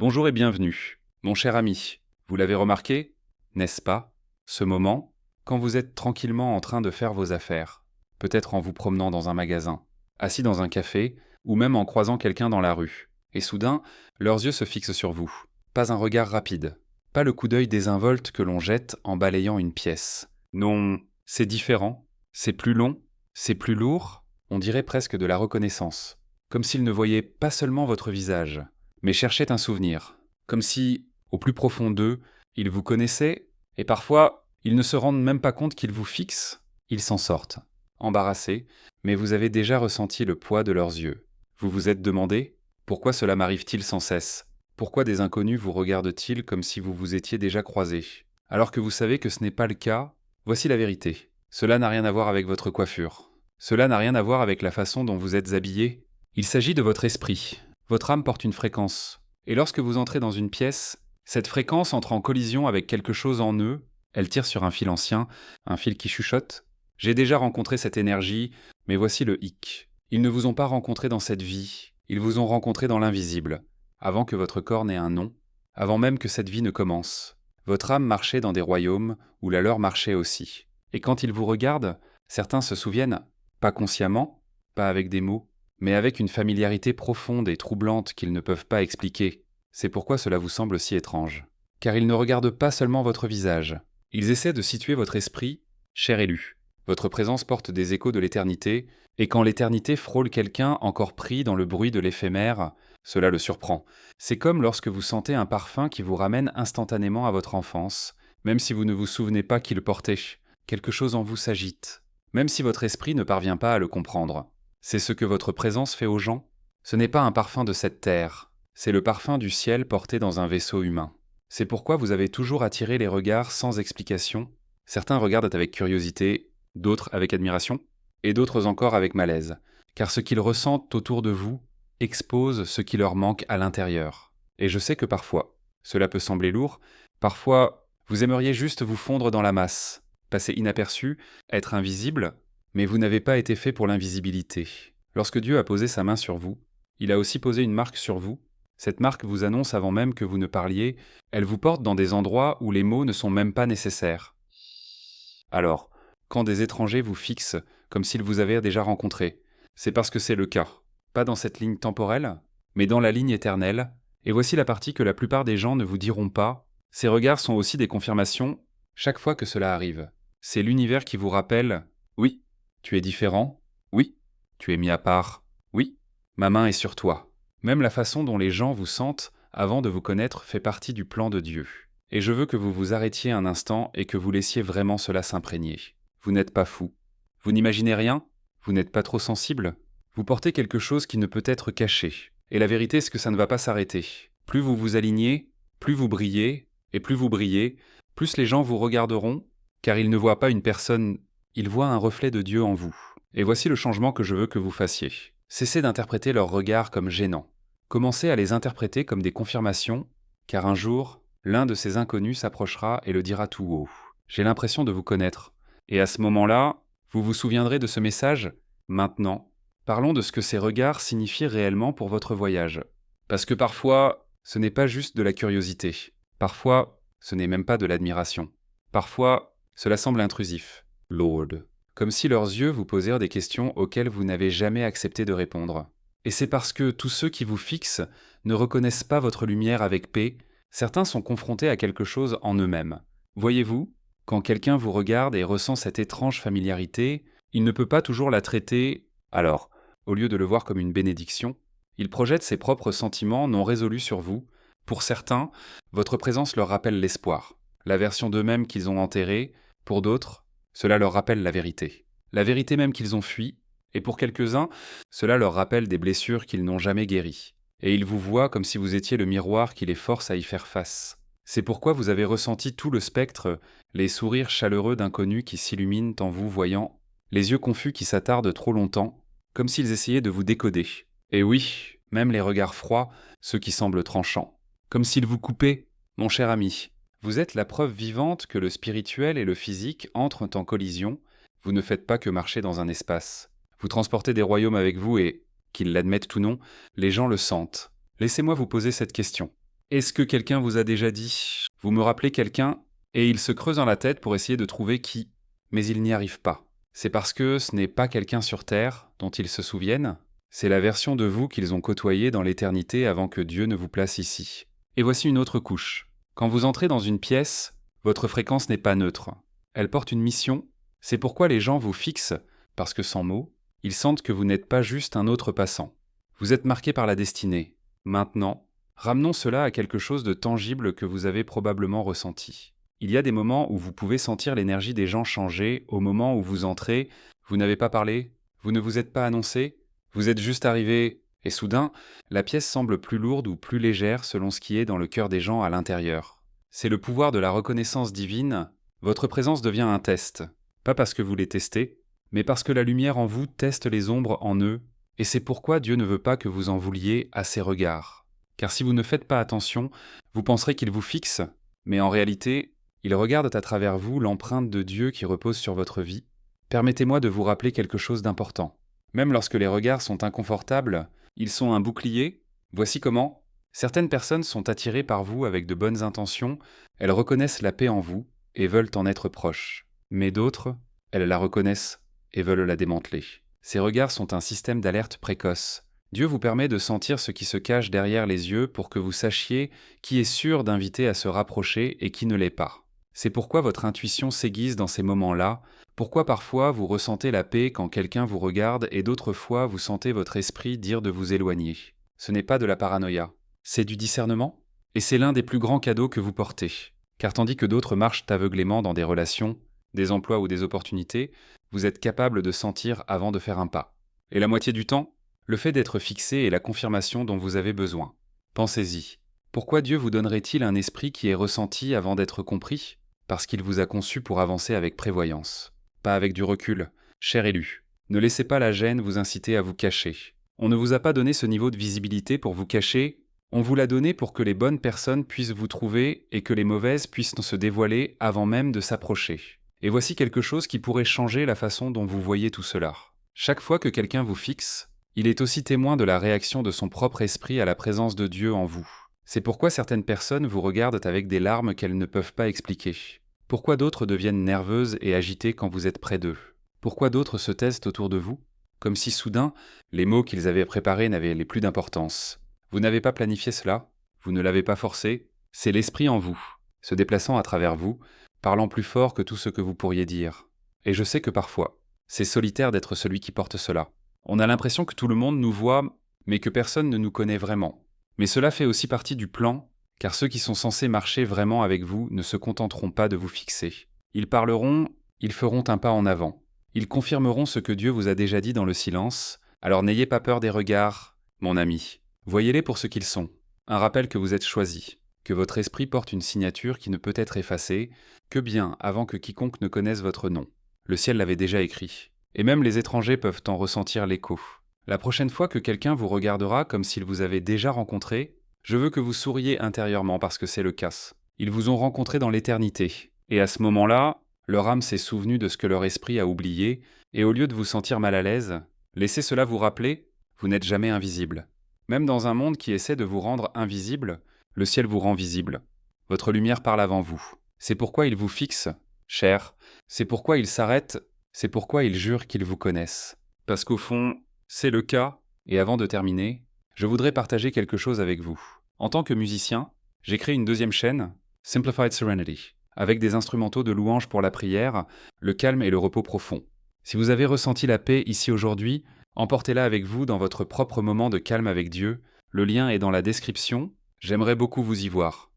Bonjour et bienvenue. Mon cher ami, vous l'avez remarqué, n'est-ce pas, ce moment, quand vous êtes tranquillement en train de faire vos affaires, peut-être en vous promenant dans un magasin, assis dans un café, ou même en croisant quelqu'un dans la rue, et soudain, leurs yeux se fixent sur vous. Pas un regard rapide, pas le coup d'œil désinvolte que l'on jette en balayant une pièce. Non, c'est différent, c'est plus long, c'est plus lourd, on dirait presque de la reconnaissance, comme s'ils ne voyaient pas seulement votre visage, mais cherchaient un souvenir, comme si, au plus profond d'eux, ils vous connaissaient, et parfois, ils ne se rendent même pas compte qu'ils vous fixent, ils s'en sortent, embarrassés, mais vous avez déjà ressenti le poids de leurs yeux. Vous vous êtes demandé, pourquoi cela m'arrive-t-il sans cesse ? Pourquoi des inconnus vous regardent-ils comme si vous vous étiez déjà croisés ? Alors que vous savez que ce n'est pas le cas, voici la vérité. Cela n'a rien à voir avec votre coiffure. Cela n'a rien à voir avec la façon dont vous êtes habillé. Il s'agit de votre esprit. Votre âme porte une fréquence. Et lorsque vous entrez dans une pièce, cette fréquence entre en collision avec quelque chose en eux, elle tire sur un fil ancien, un fil qui chuchote. J'ai déjà rencontré cette énergie, mais voici le hic. Ils ne vous ont pas rencontré dans cette vie, ils vous ont rencontré dans l'invisible, avant que votre corps n'ait un nom, avant même que cette vie ne commence. Votre âme marchait dans des royaumes où la leur marchait aussi. Et quand ils vous regardent, certains se souviennent, pas consciemment, pas avec des mots, mais avec une familiarité profonde et troublante qu'ils ne peuvent pas expliquer. C'est pourquoi cela vous semble si étrange. Car ils ne regardent pas seulement votre visage. Ils essaient de situer votre esprit, cher élu. Votre présence porte des échos de l'éternité, et quand l'éternité frôle quelqu'un encore pris dans le bruit de l'éphémère, cela le surprend. C'est comme lorsque vous sentez un parfum qui vous ramène instantanément à votre enfance, même si vous ne vous souvenez pas qui le portait. Quelque chose en vous s'agite, même si votre esprit ne parvient pas à le comprendre. C'est ce que votre présence fait aux gens. Ce n'est pas un parfum de cette terre, c'est le parfum du ciel porté dans un vaisseau humain. C'est pourquoi vous avez toujours attiré les regards sans explication. Certains regardent avec curiosité, d'autres avec admiration, et d'autres encore avec malaise, car ce qu'ils ressentent autour de vous expose ce qui leur manque à l'intérieur. Et je sais que parfois, cela peut sembler lourd, parfois vous aimeriez juste vous fondre dans la masse, passer inaperçu, être invisible, mais vous n'avez pas été fait pour l'invisibilité. Lorsque Dieu a posé sa main sur vous, il a aussi posé une marque sur vous. Cette marque vous annonce avant même que vous ne parliez, elle vous porte dans des endroits où les mots ne sont même pas nécessaires. Alors, quand des étrangers vous fixent comme s'ils vous avaient déjà rencontré, c'est parce que c'est le cas. Pas dans cette ligne temporelle, mais dans la ligne éternelle. Et voici la partie que la plupart des gens ne vous diront pas. Ces regards sont aussi des confirmations chaque fois que cela arrive. C'est l'univers qui vous rappelle « Oui, tu es différent. Oui, tu es mis à part. Oui, ma main est sur toi. » Même la façon dont les gens vous sentent avant de vous connaître fait partie du plan de Dieu. Et je veux que vous vous arrêtiez un instant et que vous laissiez vraiment cela s'imprégner. Vous n'êtes pas fou. Vous n'imaginez rien ? Vous n'êtes pas trop sensible ? Vous portez quelque chose qui ne peut être caché. Et la vérité, c'est que ça ne va pas s'arrêter. Plus vous vous alignez, plus vous brillez, et plus vous brillez, plus les gens vous regarderont, car ils ne voient pas une personne, ils voient un reflet de Dieu en vous. Et voici le changement que je veux que vous fassiez. Cessez d'interpréter leurs regards comme gênants. Commencez à les interpréter comme des confirmations, car un jour, l'un de ces inconnus s'approchera et le dira tout haut. J'ai l'impression de vous connaître. Et à ce moment-là, vous vous souviendrez de ce message ? Maintenant, parlons de ce que ces regards signifient réellement pour votre voyage. Parce que parfois, ce n'est pas juste de la curiosité. Parfois, ce n'est même pas de l'admiration. Parfois, cela semble intrusif. Lord. Comme si leurs yeux vous posèrent des questions auxquelles vous n'avez jamais accepté de répondre. Et c'est parce que tous ceux qui vous fixent ne reconnaissent pas votre lumière avec paix, certains sont confrontés à quelque chose en eux-mêmes. Voyez-vous, quand quelqu'un vous regarde et ressent cette étrange familiarité, il ne peut pas toujours la traiter. Alors, au lieu de le voir comme une bénédiction, il projette ses propres sentiments non résolus sur vous. Pour certains, votre présence leur rappelle l'espoir, la version d'eux-mêmes qu'ils ont enterrée. Pour d'autres, cela leur rappelle la vérité même qu'ils ont fui. Et pour quelques-uns, cela leur rappelle des blessures qu'ils n'ont jamais guéries. Et ils vous voient comme si vous étiez le miroir qui les force à y faire face. C'est pourquoi vous avez ressenti tout le spectre, les sourires chaleureux d'inconnus qui s'illuminent en vous voyant, les yeux confus qui s'attardent trop longtemps, comme s'ils essayaient de vous décoder. Et oui, même les regards froids, ceux qui semblent tranchants. Comme s'ils vous coupaient, mon cher ami. Vous êtes la preuve vivante que le spirituel et le physique entrent en collision. Vous ne faites pas que marcher dans un espace. Vous transportez des royaumes avec vous et, qu'ils l'admettent ou non, les gens le sentent. Laissez-moi vous poser cette question. Est-ce que quelqu'un vous a déjà dit « Vous me rappelez quelqu'un ?» et il se creuse dans la tête pour essayer de trouver qui, mais il n'y arrive pas. C'est parce que ce n'est pas quelqu'un sur Terre dont ils se souviennent, c'est la version de vous qu'ils ont côtoyée dans l'éternité avant que Dieu ne vous place ici. Et voici une autre couche. Quand vous entrez dans une pièce, votre fréquence n'est pas neutre. Elle porte une mission, c'est pourquoi les gens vous fixent, parce que sans mots, ils sentent que vous n'êtes pas juste un autre passant. Vous êtes marqué par la destinée. Maintenant, ramenons cela à quelque chose de tangible que vous avez probablement ressenti. Il y a des moments où vous pouvez sentir l'énergie des gens changer au moment où vous entrez, vous n'avez pas parlé, vous ne vous êtes pas annoncé, vous êtes juste arrivé, et soudain, la pièce semble plus lourde ou plus légère selon ce qui est dans le cœur des gens à l'intérieur. C'est le pouvoir de la reconnaissance divine, votre présence devient un test, pas parce que vous les testez, mais parce que la lumière en vous teste les ombres en eux, et c'est pourquoi Dieu ne veut pas que vous en vouliez à ses regards. Car si vous ne faites pas attention, vous penserez qu'il vous fixe, mais en réalité, il regarde à travers vous l'empreinte de Dieu qui repose sur votre vie. Permettez-moi de vous rappeler quelque chose d'important. Même lorsque les regards sont inconfortables, ils sont un bouclier. Voici comment. Certaines personnes sont attirées par vous avec de bonnes intentions, elles reconnaissent la paix en vous et veulent en être proches. Mais d'autres, elles la reconnaissent et veulent la démanteler. Ces regards sont un système d'alerte précoce. Dieu vous permet de sentir ce qui se cache derrière les yeux pour que vous sachiez qui est sûr d'inviter à se rapprocher et qui ne l'est pas. C'est pourquoi votre intuition s'aiguise dans ces moments-là, pourquoi parfois vous ressentez la paix quand quelqu'un vous regarde et d'autres fois vous sentez votre esprit dire de vous éloigner. Ce n'est pas de la paranoïa, c'est du discernement, et c'est l'un des plus grands cadeaux que vous portez. Car tandis que d'autres marchent aveuglément dans des relations, des emplois ou des opportunités, vous êtes capable de sentir avant de faire un pas. Et la moitié du temps, le fait d'être fixé est la confirmation dont vous avez besoin. Pensez-y. Pourquoi Dieu vous donnerait-il un esprit qui est ressenti avant d'être compris ? Parce qu'il vous a conçu pour avancer avec prévoyance. Pas avec du recul. Cher élu, ne laissez pas la gêne vous inciter à vous cacher. On ne vous a pas donné ce niveau de visibilité pour vous cacher, on vous l'a donné pour que les bonnes personnes puissent vous trouver et que les mauvaises puissent se dévoiler avant même de s'approcher. Et voici quelque chose qui pourrait changer la façon dont vous voyez tout cela. Chaque fois que quelqu'un vous fixe, il est aussi témoin de la réaction de son propre esprit à la présence de Dieu en vous. C'est pourquoi certaines personnes vous regardent avec des larmes qu'elles ne peuvent pas expliquer. Pourquoi d'autres deviennent nerveuses et agitées quand vous êtes près d'eux? Pourquoi d'autres se taisent autour de vous? Comme si soudain, les mots qu'ils avaient préparés n'avaient plus d'importance. Vous n'avez pas planifié cela, vous ne l'avez pas forcé, c'est l'esprit en vous, se déplaçant à travers vous, parlant plus fort que tout ce que vous pourriez dire. Et je sais que parfois, c'est solitaire d'être celui qui porte cela. On a l'impression que tout le monde nous voit, mais que personne ne nous connaît vraiment. Mais cela fait aussi partie du plan, car ceux qui sont censés marcher vraiment avec vous ne se contenteront pas de vous fixer. Ils parleront, ils feront un pas en avant. Ils confirmeront ce que Dieu vous a déjà dit dans le silence, alors n'ayez pas peur des regards, mon ami. Voyez-les pour ce qu'ils sont. Un rappel que vous êtes choisi, que votre esprit porte une signature qui ne peut être effacée, que bien avant que quiconque ne connaisse votre nom. Le ciel l'avait déjà écrit. Et même les étrangers peuvent en ressentir l'écho. La prochaine fois que quelqu'un vous regardera comme s'il vous avait déjà rencontré, je veux que vous souriez intérieurement parce que c'est le cas. Ils vous ont rencontré dans l'éternité. Et à ce moment-là, leur âme s'est souvenue de ce que leur esprit a oublié, et au lieu de vous sentir mal à l'aise, laissez cela vous rappeler, vous n'êtes jamais invisible. Même dans un monde qui essaie de vous rendre invisible, le ciel vous rend visible. Votre lumière parle avant vous. C'est pourquoi il vous fixe, cher. C'est pourquoi il s'arrête. C'est pourquoi ils jurent qu'ils vous connaissent. Parce qu'au fond, c'est le cas. Et avant de terminer, je voudrais partager quelque chose avec vous. En tant que musicien, j'ai créé une deuxième chaîne, Simplified Serenity, avec des instrumentaux de louange pour la prière, le calme et le repos profond. Si vous avez ressenti la paix ici aujourd'hui, emportez-la avec vous dans votre propre moment de calme avec Dieu. Le lien est dans la description. J'aimerais beaucoup vous y voir.